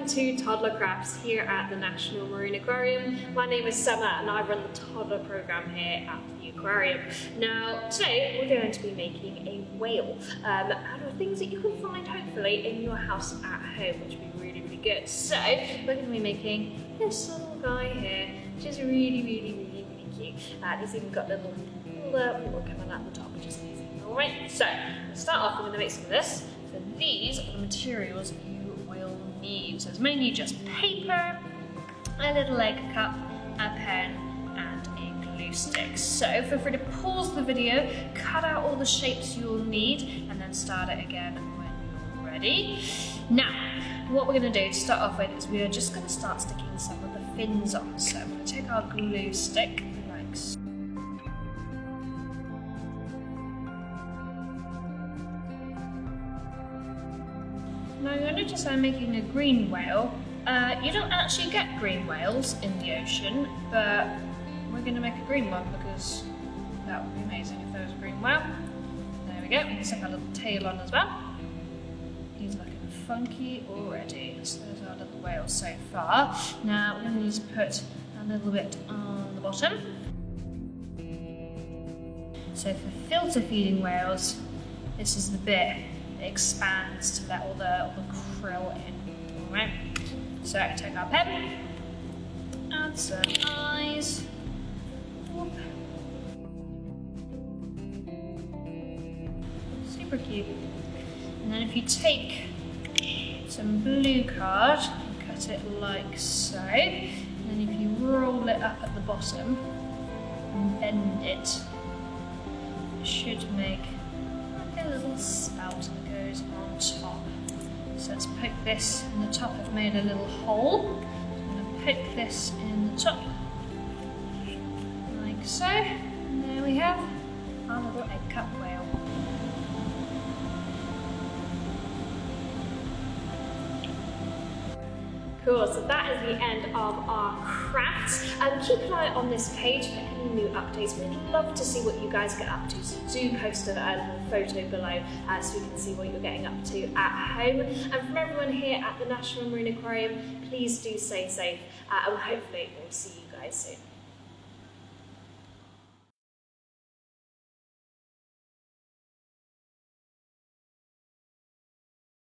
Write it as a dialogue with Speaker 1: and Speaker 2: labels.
Speaker 1: welcome to Toddler Crafts here at the National Marine Aquarium. My name is Summer and I run the toddler program here at the aquarium. Now today we're going to be making a whale out of things that you can find hopefully in your house at home, which would be really good. So we're going to be making this little guy here, which is really cute. He's even got little water coming out the top, which is easy. Alright, so to start off, we're going to make some of this. So these are the materials you will need. So it's mainly just paper, a little egg cup, a pen, and a glue stick. So feel free to pause the video, cut out all the shapes you'll need, and then start it again when you're ready. Now, what we're going to do to start off with is we are just going to start sticking some of the fins on. So I'm going to take our glue stick like so. Now you'll notice I'm making a green whale. You don't actually get green whales in the ocean, but we're going to make a green one because that would be amazing if there was a green whale. There we go, we can stick our little tail on as well. He's looking funky already. So there's our little whale so far. Now we're going to just put a little bit on the bottom. So for filter feeding whales, this is the bit that expands to let all the krill in. Alright, so take our pen, add some eyes. Whoop. Super cute. And then if you take some blue card and cut it like so, and then if you roll it up at the bottom and bend it, it should make like a little spout that goes on top. So let's poke this in the top. I've made a little hole. I'm going to poke this in the top, like so. And there we have our little egg cup whale. Cool, so that is the end of our crafts. Keep an eye on this page for any new updates. We'd love to see what you guys get up to, so do post a little photo below so we can see what you're getting up to at home. And from everyone here at the National Marine Aquarium, please do stay safe and hopefully we'll see you guys soon.